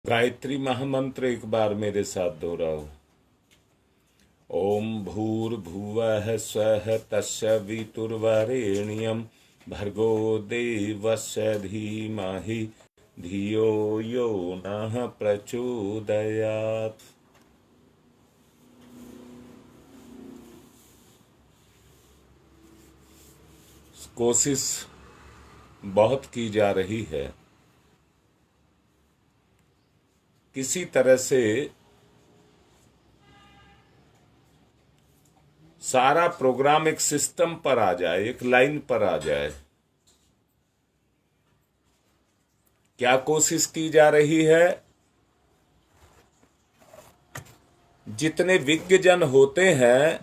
गायत्री महामंत्र एक बार मेरे साथ दोहराओ। ओम भूर्भुवः स्वः तस्य वितुर्वरेण्यं भर्गो देवस्य धीमहि धियो यो नः प्रचोदयात्। कोशिश बहुत की जा रही है किसी तरह से सारा प्रोग्राम एक सिस्टम पर आ जाए, एक लाइन पर आ जाए। क्या कोशिश की जा रही है? जितने विज्ञजन होते हैं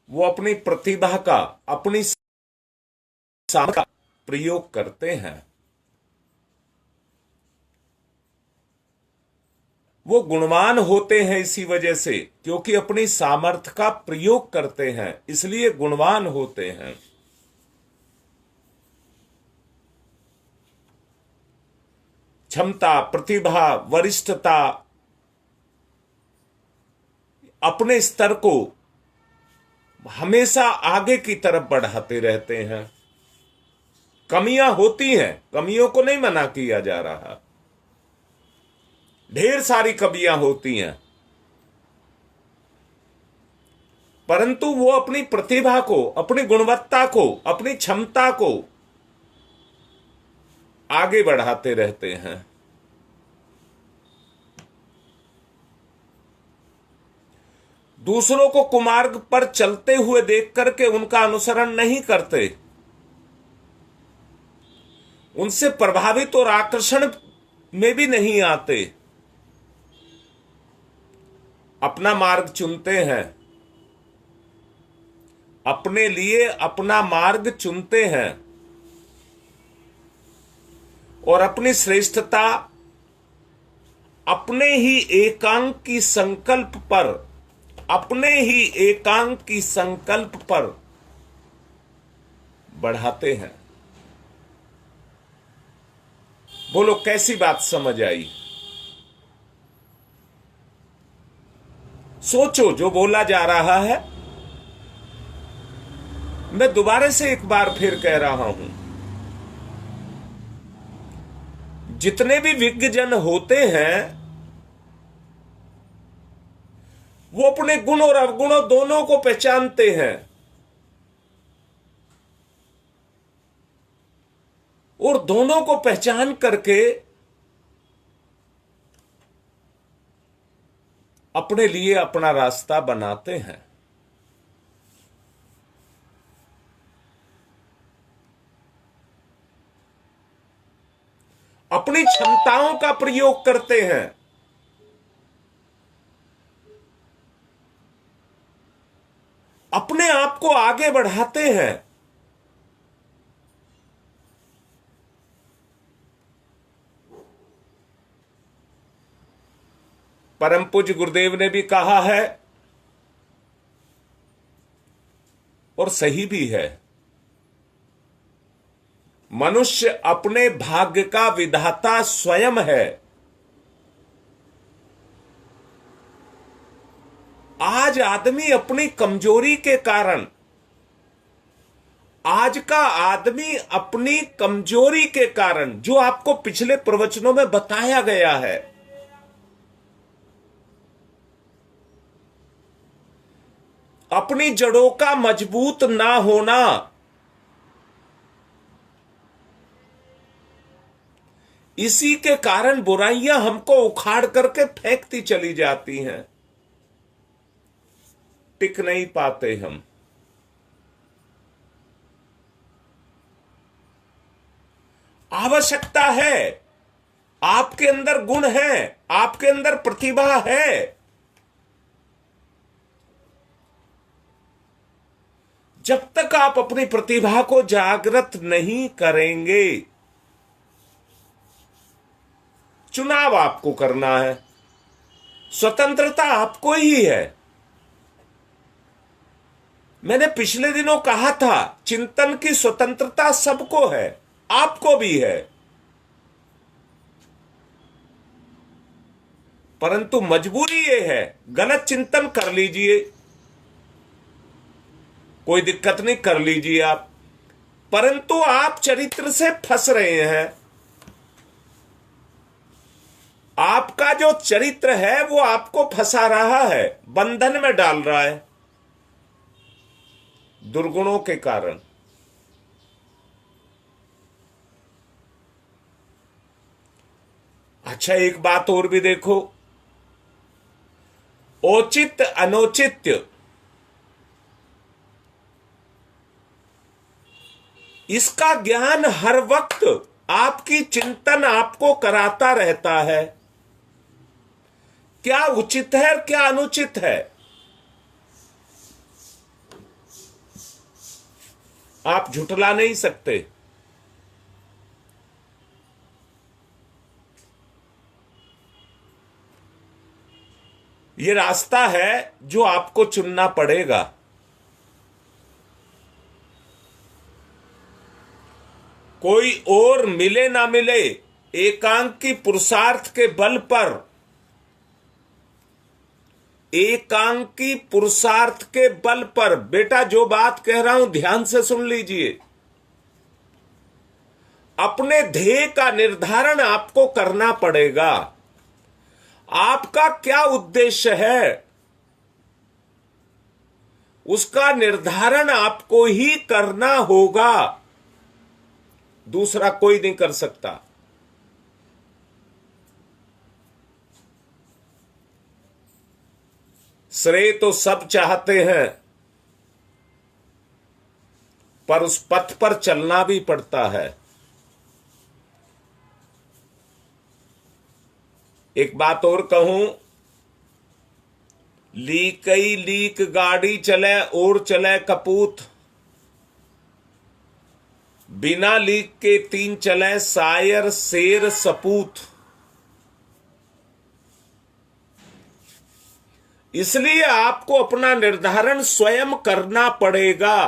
वो अपनी प्रतिभा का, अपनी सामर्थ्य का प्रयोग करते हैं। वो गुणवान होते हैं इसी वजह से, क्योंकि अपनी सामर्थ्य का प्रयोग करते हैं, इसलिए गुणवान होते हैं। क्षमता, प्रतिभा, वरिष्ठता अपने स्तर को हमेशा आगे की तरफ बढ़ाते रहते हैं। कमियां होती हैं, कमियों को नहीं मना किया जा रहा, ढेर सारी कमियां होती हैं, परंतु वो अपनी प्रतिभा को, अपनी गुणवत्ता को, अपनी क्षमता को आगे बढ़ाते रहते हैं। दूसरों को कुमार्ग पर चलते हुए देख करके उनका अनुसरण नहीं करते, उनसे प्रभावित और आकर्षण में भी नहीं आते, अपना मार्ग चुनते हैं, अपने लिए अपना मार्ग चुनते हैं और अपनी श्रेष्ठता अपने ही एकांकी संकल्प पर, अपने ही एकांकी संकल्प पर बढ़ाते हैं। बोलो कैसी बात समझ आई? सोचो जो बोला जा रहा है। मैं दोबारा से एक बार फिर कह रहा हूं, जितने भी विज्ञजन होते हैं वो अपने गुण और अवगुणों दोनों को पहचानते हैं और दोनों को पहचान करके अपने लिए अपना रास्ता बनाते हैं। अपनी क्षमताओं का प्रयोग करते हैं, अपने आप को आगे बढ़ाते हैं। परम पूज्य गुरुदेव ने भी कहा है और सही भी है, मनुष्य अपने भाग्य का विधाता स्वयं है। आज आदमी अपनी कमजोरी के कारण, आज का आदमी अपनी कमजोरी के कारण, जो आपको पिछले प्रवचनों में बताया गया है, अपनी जड़ों का मजबूत ना होना, इसी के कारण बुराइयां हमको उखाड़ करके फेंकती चली जाती हैं, टिक नहीं पाते हम। आवश्यकता है, आपके अंदर गुण है, आपके अंदर प्रतिभा है, जब तक आप अपनी प्रतिभा को जागृत नहीं करेंगे, चुनाव आपको करना है, स्वतंत्रता आपको ही है। मैंने पिछले दिनों कहा था, चिंतन की स्वतंत्रता सबको है, आपको भी है। परंतु मजबूरी ये है, गलत चिंतन कर लीजिए, कोई दिक्कत नहीं, कर लीजिए आप, परंतु आप चरित्र से फंस रहे हैं। आपका जो चरित्र है वो आपको फंसा रहा है, बंधन में डाल रहा है दुर्गुणों के कारण। अच्छा, एक बात और भी देखो, औचित्य अनौचित्य इसका ज्ञान हर वक्त आपकी चिंतन आपको कराता रहता है, क्या उचित है क्या अनुचित है, आप झुठला नहीं सकते। ये रास्ता है जो आपको चुनना पड़ेगा। कोई और मिले ना मिले, एकांकी पुरुषार्थ के बल पर, एकांकी पुरुषार्थ के बल पर, बेटा जो बात कह रहा हूं ध्यान से सुन लीजिए, अपने ध्येय का निर्धारण आपको करना पड़ेगा। आपका क्या उद्देश्य है उसका निर्धारण आपको ही करना होगा, दूसरा कोई नहीं कर सकता। श्रेय तो सब चाहते हैं, पर उस पथ पर चलना भी पड़ता है। एक बात और कहूं, लीकई लीक गाड़ी चले और चले कपूत, बिना लीक के तीन चले शायर शेर सपूत। इसलिए आपको अपना निर्धारण स्वयं करना पड़ेगा,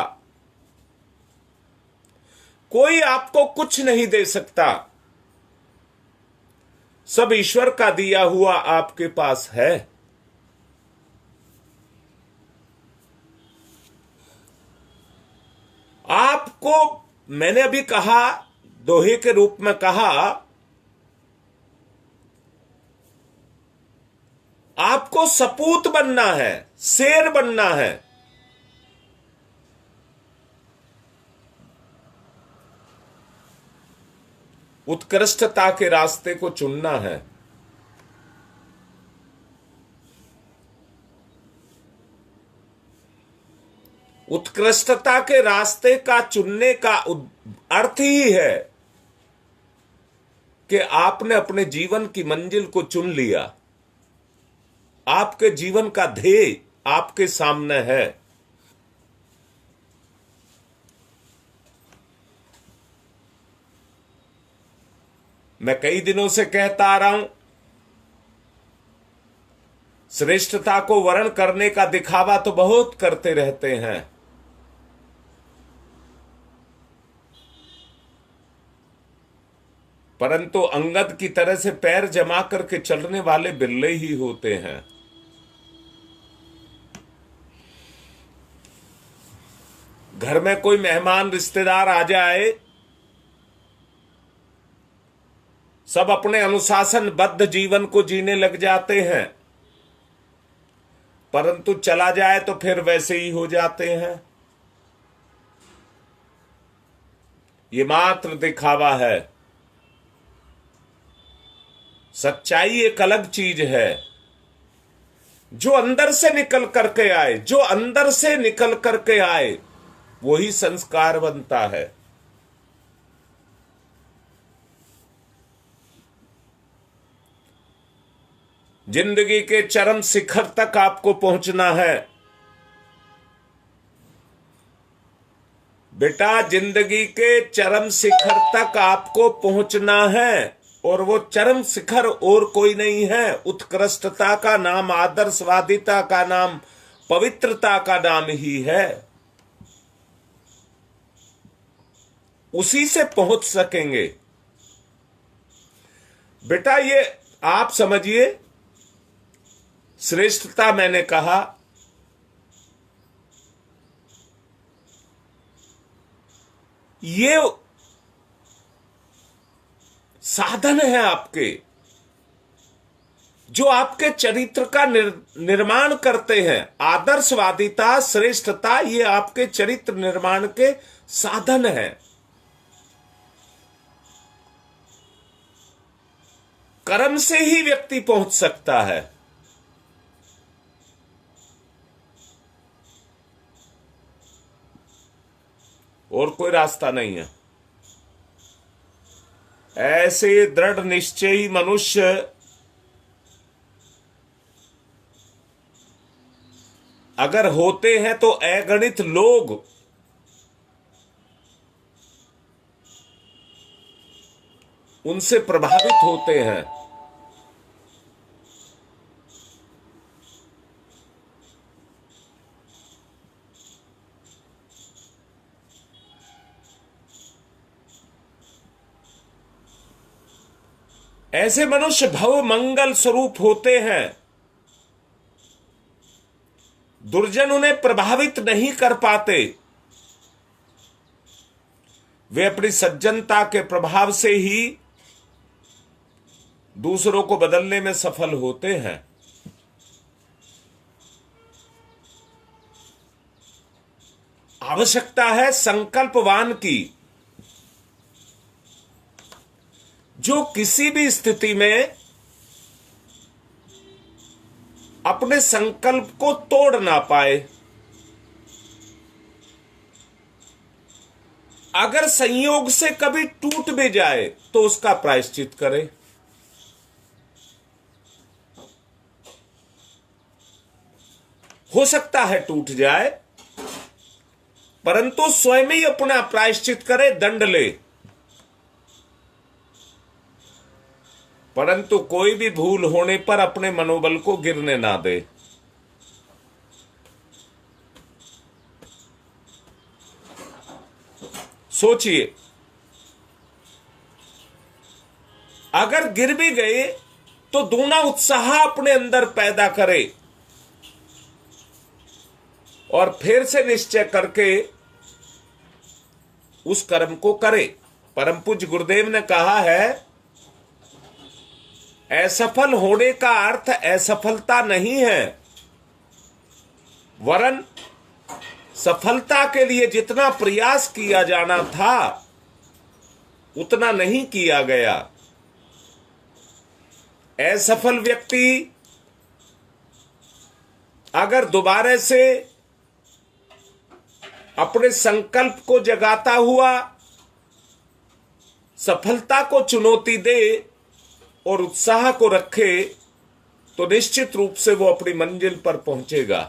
कोई आपको कुछ नहीं दे सकता, सब ईश्वर का दिया हुआ आपके पास है। आपको मैंने अभी कहा, दोहे के रूप में कहा, आपको सपूत बनना है, शेर बनना है। उत्कृष्टता के रास्ते को चुनना है। उत्कृष्टता के रास्ते का चुनने का अर्थ ही है कि आपने अपने जीवन की मंजिल को चुन लिया, आपके जीवन का ध्येय आपके सामने है। मैं कई दिनों से कहता आ रहा हूं, श्रेष्ठता को वर्ण करने का दिखावा तो बहुत करते रहते हैं, परंतु अंगद की तरह से पैर जमा करके चलने वाले बिल्ले ही होते हैं। घर में कोई मेहमान रिश्तेदार आ जाए, सब अपने अनुशासनबद्ध जीवन को जीने लग जाते हैं, परंतु चला जाए तो फिर वैसे ही हो जाते हैं। ये मात्र दिखावा है। सच्चाई एक अलग चीज है, जो अंदर से निकल करके आए, जो अंदर से निकल करके आए वही संस्कार बनता है। जिंदगी के चरम शिखर तक आपको पहुंचना है बेटा, जिंदगी के चरम शिखर तक आपको पहुंचना है, और वो चरम शिखर और कोई नहीं है। उत्कृष्टता का नाम, आदर्शवादिता का नाम, पवित्रता का नाम ही है। उसी से पहुंच सकेंगे बेटा। ये आप समझिए, श्रेष्ठता मैंने कहा ये साधन है आपके, जो आपके चरित्र का निर्माण करते हैं। आदर्शवादिता, श्रेष्ठता, ये आपके चरित्र निर्माण के साधन है। कर्म से ही व्यक्ति पहुंच सकता है। और कोई रास्ता नहीं है। ऐसे दृढ़ निश्चयी मनुष्य अगर होते हैं तो अगणित लोग उनसे प्रभावित होते हैं। ऐसे मनुष्य भव मंगल स्वरूप होते हैं। दुर्जन उन्हें प्रभावित नहीं कर पाते। वे अपनी सज्जनता के प्रभाव से ही दूसरों को बदलने में सफल होते हैं। आवश्यकता है संकल्पवान की, जो किसी भी स्थिति में अपने संकल्प को तोड़ ना पाए। अगर संयोग से कभी टूट भी जाए तो उसका प्रायश्चित करे। हो सकता है टूट जाए, परंतु स्वयं ही अपना प्रायश्चित करे, दंड ले। परंतु कोई भी भूल होने पर अपने मनोबल को गिरने ना दे। सोचिए, अगर गिर भी गए तो दूना उत्साह अपने अंदर पैदा करे और फिर से निश्चय करके उस कर्म को करे। परम पूज्य गुरुदेव ने कहा है, असफल होने का अर्थ असफलता नहीं है, वरन सफलता के लिए जितना प्रयास किया जाना था उतना नहीं किया गया। असफल व्यक्ति अगर दोबारा से अपने संकल्प को जगाता हुआ सफलता को चुनौती दे और उत्साह को रखे तो निश्चित रूप से वो अपनी मंजिल पर पहुंचेगा।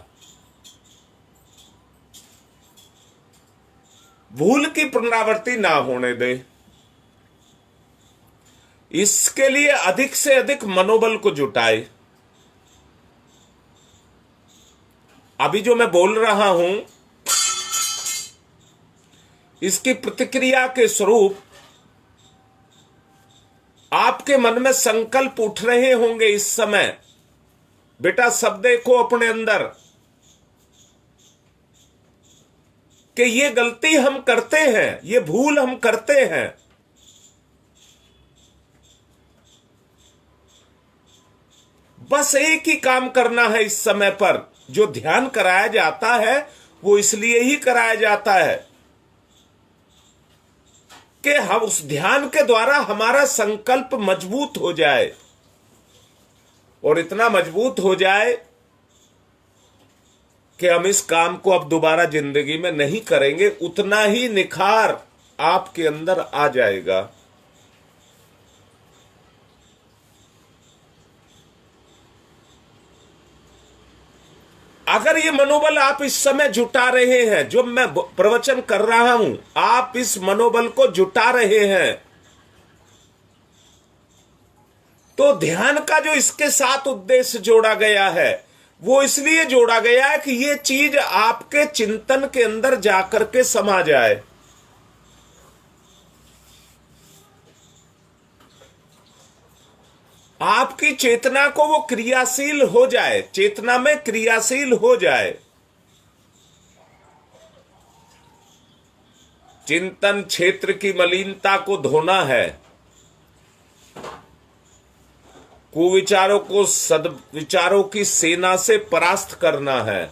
भूल की पुनरावृत्ति ना होने दे। इसके लिए अधिक से अधिक मनोबल को जुटाए। अभी जो मैं बोल रहा हूं, इसकी प्रतिक्रिया के स्वरूप आपके मन में संकल्प उठ रहे होंगे इस समय। बेटा, सब देखो अपने अंदर कि ये गलती हम करते हैं, ये भूल हम करते हैं। बस एक ही काम करना है इस समय पर। जो ध्यान कराया जाता है वो इसलिए ही कराया जाता है कि हम उस ध्यान के द्वारा हमारा संकल्प मजबूत हो जाए, और इतना मजबूत हो जाए कि हम इस काम को अब दोबारा जिंदगी में नहीं करेंगे। उतना ही निखार आपके अंदर आ जाएगा। अगर ये मनोबल आप इस समय जुटा रहे हैं, जो मैं प्रवचन कर रहा हूं, आप इस मनोबल को जुटा रहे हैं, तो ध्यान का जो इसके साथ उद्देश्य जोड़ा गया है वो इसलिए जोड़ा गया है कि ये चीज आपके चिंतन के अंदर जाकर के समा जाए। आपकी चेतना को वो क्रियाशील हो जाए, चेतना में क्रियाशील हो जाए। चिंतन क्षेत्र की मलिनता को धोना है, कुविचारों को सद्विचारों की सेना से परास्त करना है।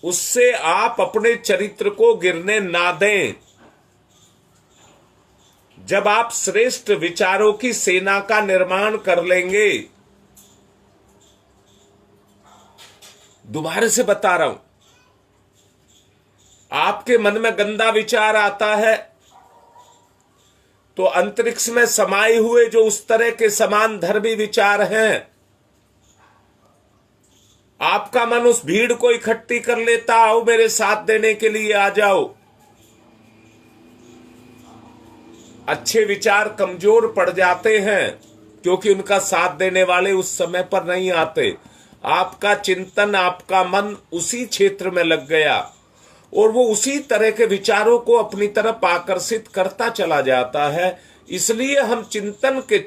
उससे आप अपने चरित्र को गिरने ना दें। जब आप श्रेष्ठ विचारों की सेना का निर्माण कर लेंगे, दोबारा से बता रहा हूं, आपके मन में गंदा विचार आता है तो अंतरिक्ष में समाये हुए जो उस तरह के समान धर्मी विचार हैं, आपका मन उस भीड़ को इकट्ठी कर लेता, आओ मेरे साथ देने के लिए आ जाओ। अच्छे विचार कमजोर पड़ जाते हैं क्योंकि उनका साथ देने वाले उस समय पर नहीं आते। आपका चिंतन, आपका मन उसी क्षेत्र में लग गया और वो उसी तरह के विचारों को अपनी तरफ आकर्षित करता चला जाता है। इसलिए हम चिंतन के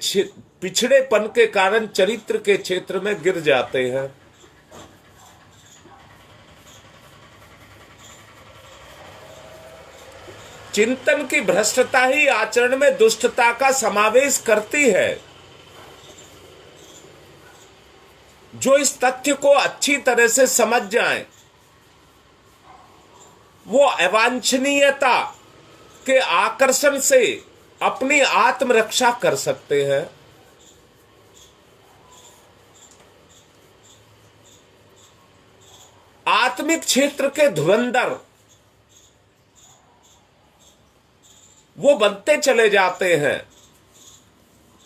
पिछड़ेपन के कारण चरित्र के क्षेत्र में गिर जाते हैं। चिंतन की भ्रष्टता ही आचरण में दुष्टता का समावेश करती है। जो इस तथ्य को अच्छी तरह से समझ जाएं, वो अवांछनीयता के आकर्षण से अपनी आत्मरक्षा कर सकते हैं। आत्मिक क्षेत्र के धुरंधर वो बनते चले जाते हैं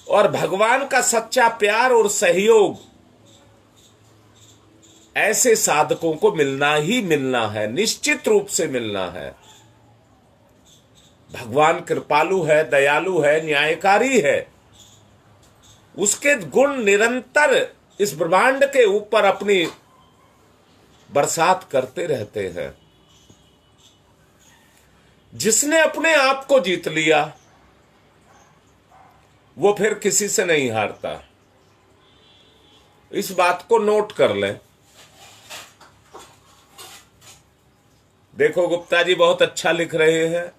और भगवान का सच्चा प्यार और सहयोग ऐसे साधकों को मिलना ही मिलना है, निश्चित रूप से मिलना है। भगवान कृपालु है, दयालु है, न्यायकारी है। उसके गुण निरंतर इस ब्रह्मांड के ऊपर अपनी बरसात करते रहते हैं। जिसने अपने आप को जीत लिया वो फिर किसी से नहीं हारता। इस बात को नोट कर लें। देखो गुप्ता जी बहुत अच्छा लिख रहे हैं,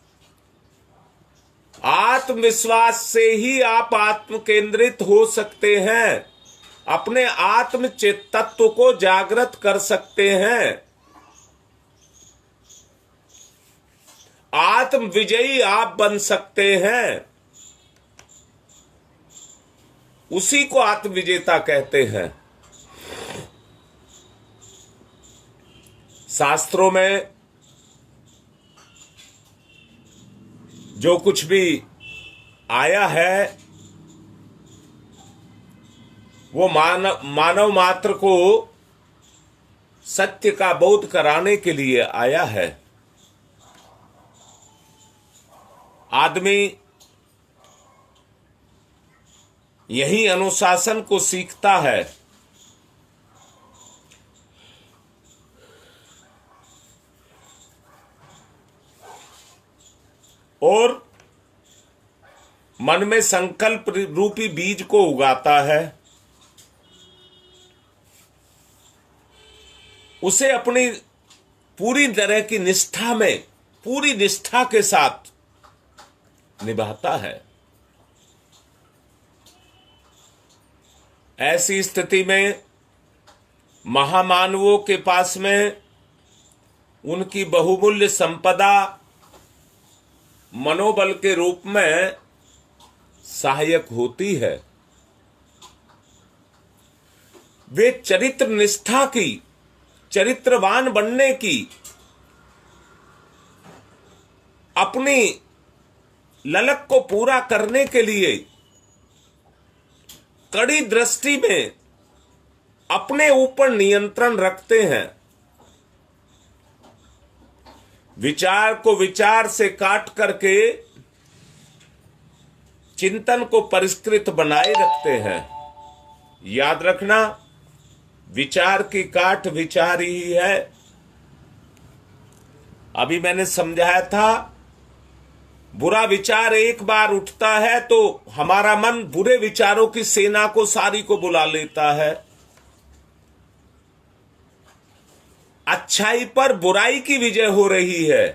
आत्मविश्वास से ही आप आत्म केंद्रित हो सकते हैं, अपने आत्म तत्व को जागृत कर सकते हैं। आत्म विजयी आप बन सकते हैं। उसी को आत्म विजेता कहते हैं। शास्त्रों में जो कुछ भी आया है वो मानव मात्र को सत्य का बोध कराने के लिए आया है। आदमी यही अनुशासन को सीखता है। और मन में संकल्प रूपी बीज को उगाता है। उसे अपनी पूरी तरह की निष्ठा में, पूरी निष्ठा के साथ निभाता है। ऐसी स्थिति में महामानवों के पास में उनकी बहुमूल्य संपदा मनोबल के रूप में सहायक होती है। वे चरित्र निष्ठा की, चरित्रवान बनने की, अपनी ललक को पूरा करने के लिए कड़ी दृष्टि में अपने ऊपर नियंत्रण रखते हैं। विचार को विचार से काट करके चिंतन को परिष्कृत बनाए रखते हैं। याद रखना, विचार की काट विचार ही है। अभी मैंने समझाया था, बुरा विचार एक बार उठता है तो हमारा मन बुरे विचारों की सेना को सारी को बुला लेता है। अच्छाई पर बुराई की विजय हो रही है,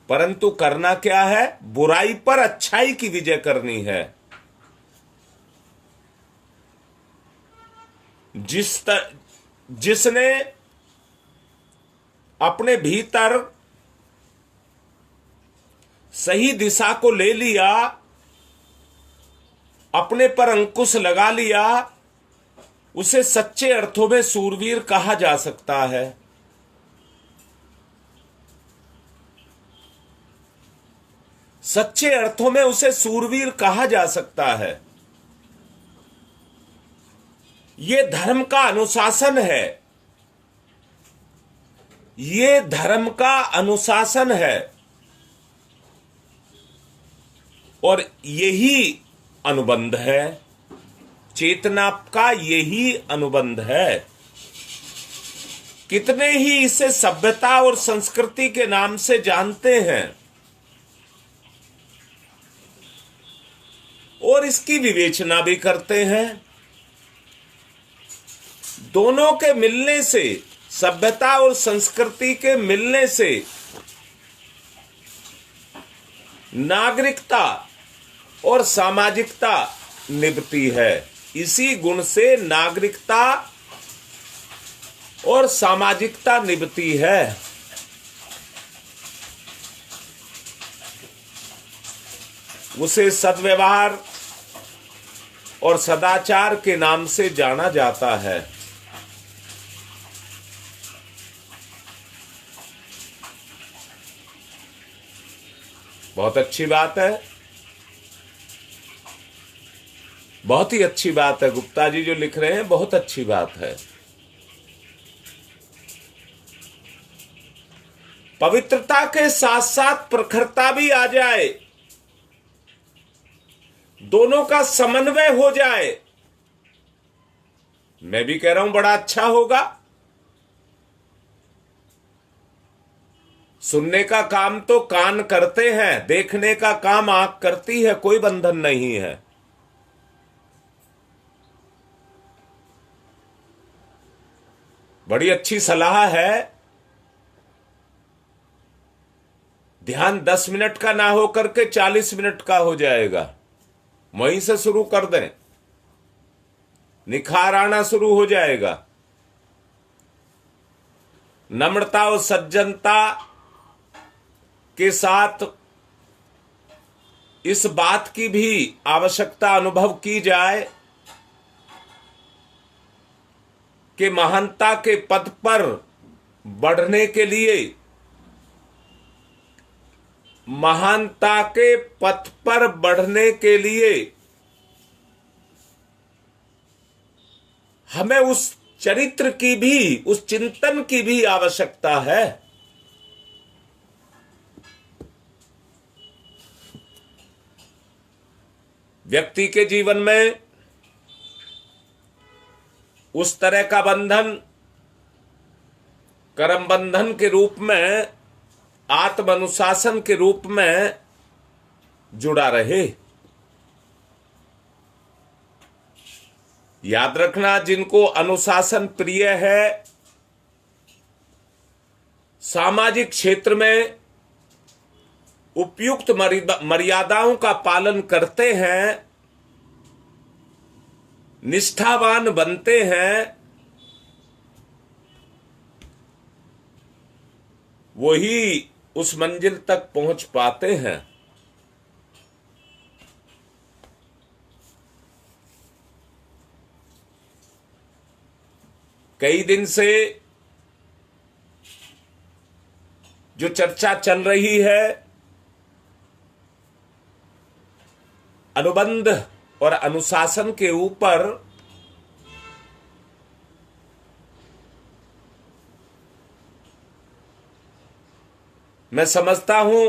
परंतु करना क्या है? बुराई पर अच्छाई की विजय करनी है। जिसने अपने भीतर सही दिशा को ले लिया, अपने पर अंकुश लगा लिया, उसे सच्चे अर्थों में सूरवीर कहा जा सकता है। सच्चे अर्थों में उसे सूरवीर कहा जा सकता है। ये धर्म का अनुशासन है, ये धर्म का अनुशासन है, और यही अनुबंध है, चेतना का यही अनुबंध है। कितने ही इसे सभ्यता और संस्कृति के नाम से जानते हैं और इसकी विवेचना भी करते हैं। दोनों के मिलने से, सभ्यता और संस्कृति के मिलने से नागरिकता और सामाजिकता निभती है। इसी गुण से नागरिकता और सामाजिकता निभती है। उसे सद्व्यवहार और सदाचार के नाम से जाना जाता है। बहुत अच्छी बात है, बहुत ही अच्छी बात है। गुप्ता जी जो लिख रहे हैं, बहुत अच्छी बात है। पवित्रता के साथ साथ प्रखरता भी आ जाए, दोनों का समन्वय हो जाए, मैं भी कह रहा हूं बड़ा अच्छा होगा। सुनने का काम तो कान करते हैं, देखने का काम आंख करती है, कोई बंधन नहीं है। बड़ी अच्छी सलाह है। ध्यान 10 मिनट का ना हो करके 40 मिनट का हो जाएगा। वहीं से शुरू कर दें, निखार आना शुरू हो जाएगा। नम्रता और सज्जनता के साथ इस बात की भी आवश्यकता अनुभव की जाए कि महानता के पद पर बढ़ने के लिए, महानता के पथ पर बढ़ने के लिए हमें उस चरित्र की भी, उस चिंतन की भी आवश्यकता है। व्यक्ति के जीवन में उस तरह का बंधन कर्म बंधन के रूप में, आत्म अनुशासन के रूप में जुड़ा रहे। याद रखना, जिनको अनुशासन प्रिय है, सामाजिक क्षेत्र में उपयुक्त मर्यादाओं का पालन करते हैं, निष्ठावान बनते हैं, वही उस मंजिल तक पहुंच पाते हैं। कई दिन से जो चर्चा चल रही है, अनुबंध और अनुशासन के ऊपर, मैं समझता हूं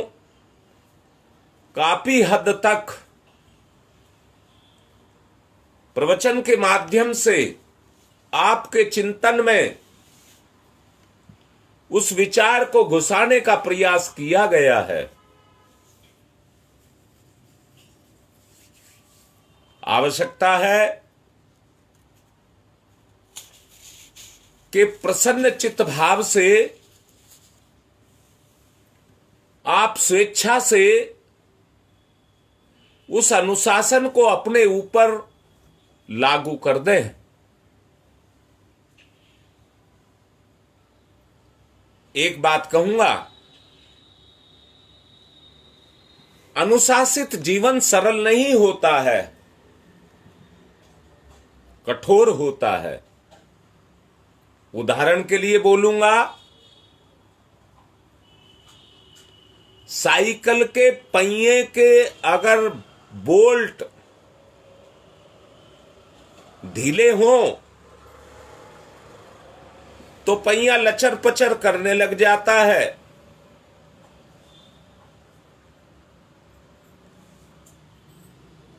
काफी हद तक प्रवचन के माध्यम से आपके चिंतन में उस विचार को घुसाने का प्रयास किया गया है। आवश्यकता है कि प्रसन्न चित्त भाव से आप स्वेच्छा से उस अनुशासन को अपने ऊपर लागू कर दें। एक बात कहूंगा, अनुशासित जीवन सरल नहीं होता है, कठोर होता है। उदाहरण के लिए बोलूंगा, साइकिल के पहिए के अगर बोल्ट ढीले हों तो पहिया लचर पचर करने लग जाता है।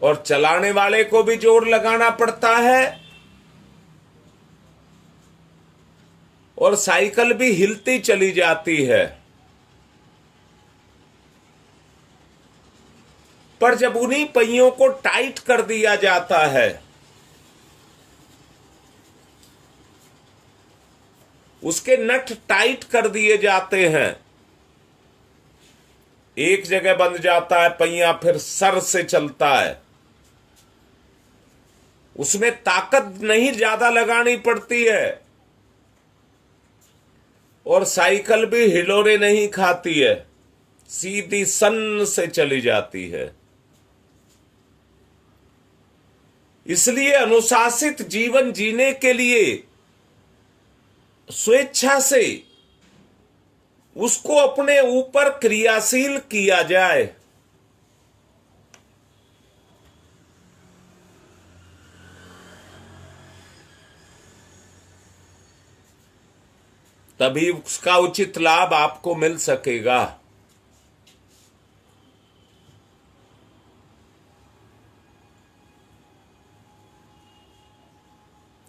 और चलाने वाले को भी जोर लगाना पड़ता है और साइकिल भी हिलती चली जाती है। पर जब उन्हीं पहियों को टाइट कर दिया जाता है, उसके नट टाइट कर दिए जाते हैं, एक जगह बंध जाता है पहिया, फिर सर से चलता है। उसमें ताकत नहीं ज्यादा लगानी पड़ती है और साइकिल भी हिलोरे नहीं खाती है, सीधी सन से चली जाती है। इसलिए अनुशासित जीवन जीने के लिए स्वेच्छा से उसको अपने ऊपर क्रियाशील किया जाए। तभी उसका उचित लाभ आपको मिल सकेगा।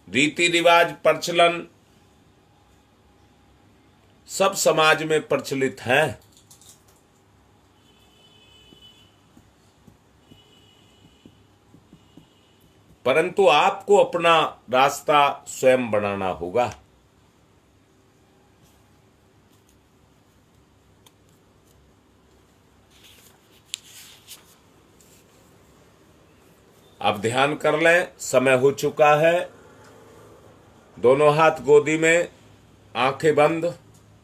रीति रिवाज प्रचलन सब समाज में प्रचलित है, परंतु आपको अपना रास्ता स्वयं बनाना होगा। अब ध्यान कर लें, समय हो चुका है। दोनों हाथ गोदी में, आंखें बंद,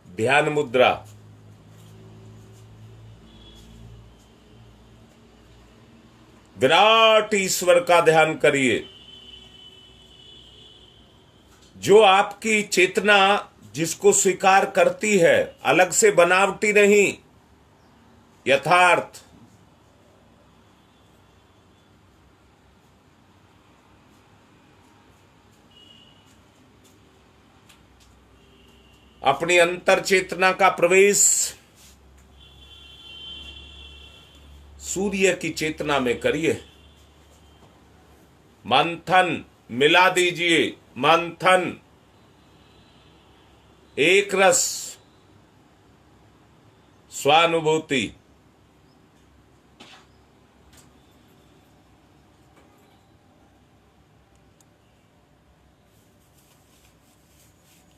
ध्यान मुद्रा। विराट ईश्वर का ध्यान करिए, जो आपकी चेतना जिसको स्वीकार करती है, अलग से बनावटी नहीं, यथार्थ। अपनी अंतर चेतना का प्रवेश सूर्य की चेतना में करिए। मंथन मिला दीजिए, मंथन, एक रस, स्वानुभूति।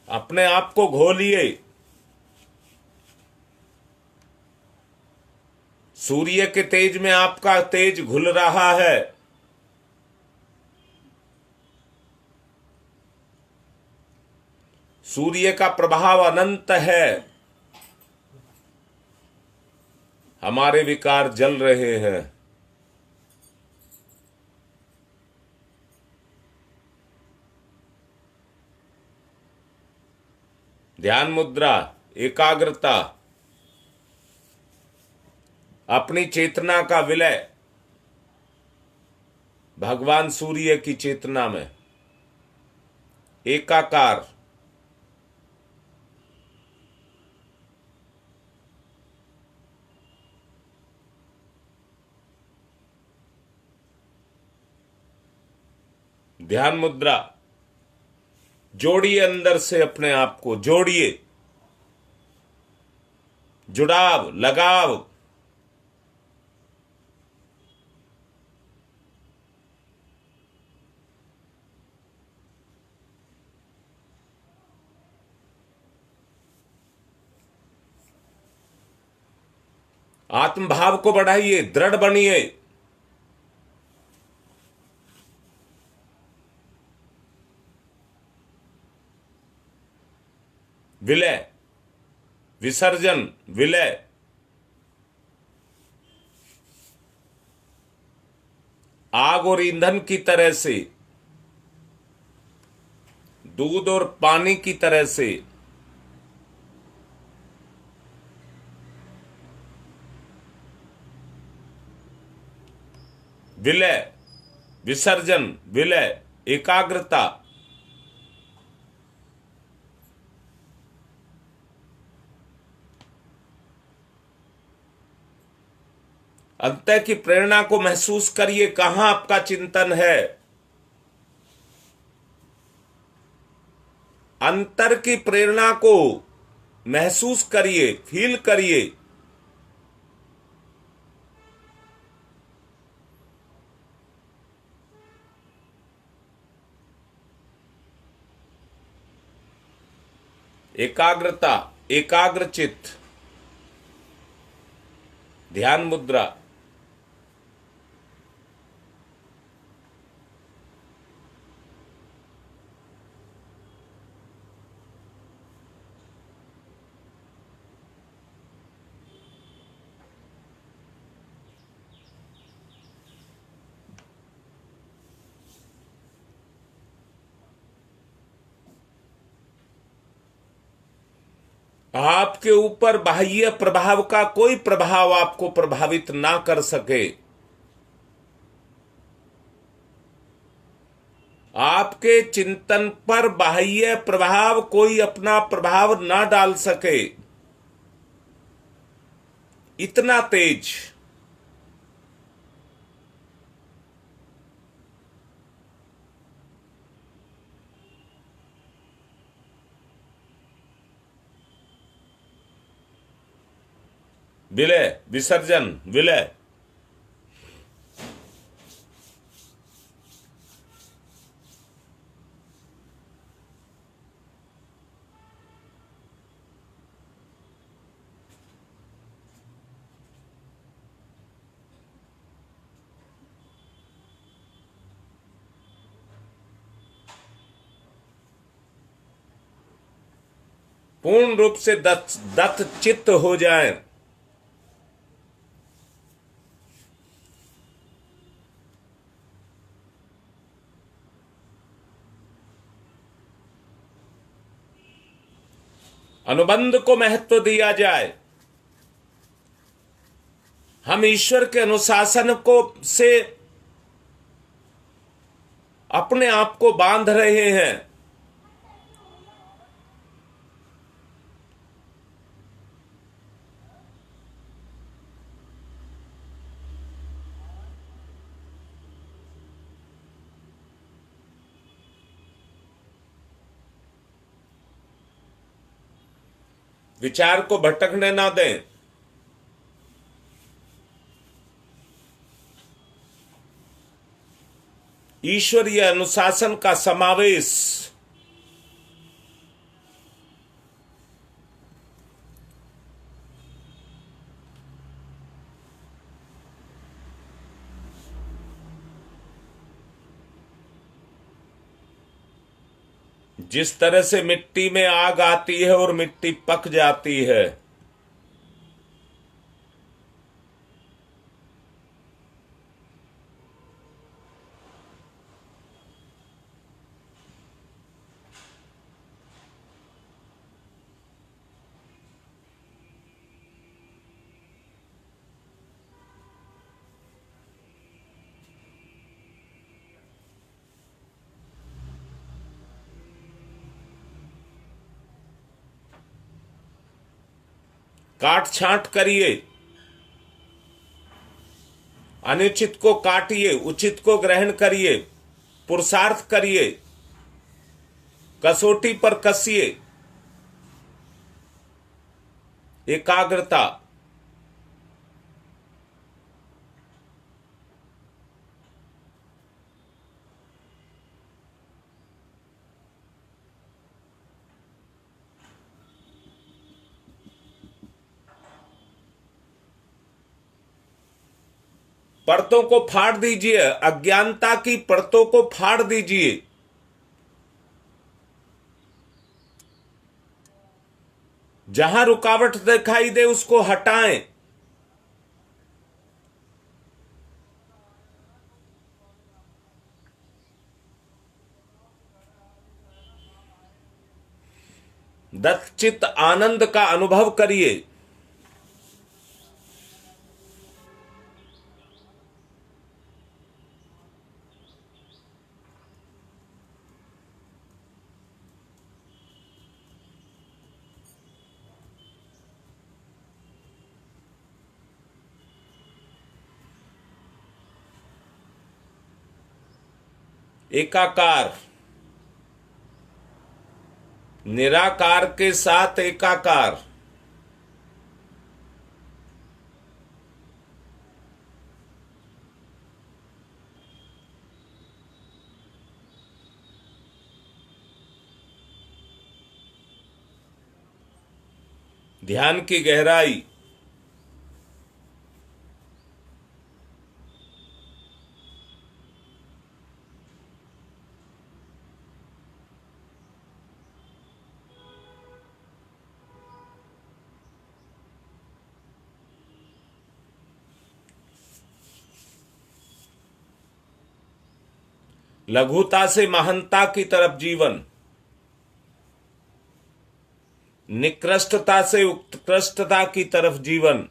अपने आप को घोलिए। सूर्य के तेज में आपका तेज घुल रहा है। सूर्य का प्रभाव अनंत है। हमारे विकार जल रहे हैं। ध्यान मुद्रा, एकाग्रता, अपनी चेतना का विलय भगवान सूर्य की चेतना में, एकाकार। ध्यान मुद्रा, जोड़िए, अंदर से अपने आप को जोड़िए। जुड़ाव, लगाव। आत्म भाव को बढ़ाइए, दृढ़ बनिए। विलय, विसर्जन, विलय। आग और ईंधन की तरह से, दूध और पानी की तरह से। विलय, विसर्जन, विलय, एकाग्रता। अंतः की प्रेरणा को महसूस करिए, कहां आपका चिंतन है। अंतर की प्रेरणा को महसूस करिए, फील करिए। एकाग्रता, एकाग्रचित्त, ध्यान मुद्रा। आपके ऊपर बाह्य प्रभाव का कोई प्रभाव आपको प्रभावित ना कर सके। आपके चिंतन पर बाह्य प्रभाव कोई अपना प्रभाव ना डाल सके, इतना तेज। विलय, विसर्जन, विलय। पूर्ण रूप से दत्त चित्त हो जाए। अनुबंध को महत्व दिया जाए। हम ईश्वर के अनुशासन को से अपने आप को बांध रहे हैं। विचार को भटकने ना दें। ईश्वरीय अनुशासन का समावेश। जिस तरह से मिट्टी में आग आती है और मिट्टी पक जाती है, काट छांट करिए। अनुचित को काटिए, उचित को ग्रहण करिए, पुरुषार्थ करिए, कसौटी पर कसिए। एकाग्रता, परतों को फाड़ दीजिए, अज्ञानता की परतों को फाड़ दीजिए। जहां रुकावट दिखाई दे उसको हटाएं। दत्चित आनंद का अनुभव करिए। एकाकार, निराकार के साथ एकाकार। ध्यान की गहराई, लघुता से महानता की तरफ जीवन, निकृष्टता से उत्कृष्टता की तरफ जीवन।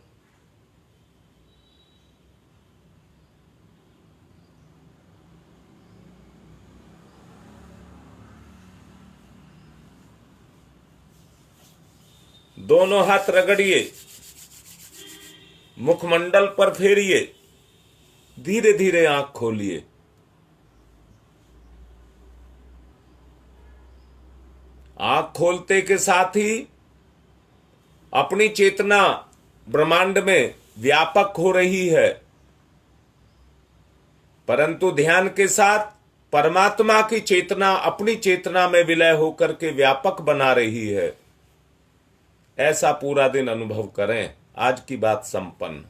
दोनों हाथ रगड़िए, मुखमंडल पर फेरिए, धीरे धीरे आंख खोलिए। आंख खोलते के साथ ही अपनी चेतना ब्रह्मांड में व्यापक हो रही है, परंतु ध्यान के साथ परमात्मा की चेतना अपनी चेतना में विलय होकर के व्यापक बना रही है। ऐसा पूरा दिन अनुभव करें। आज की बात संपन्न।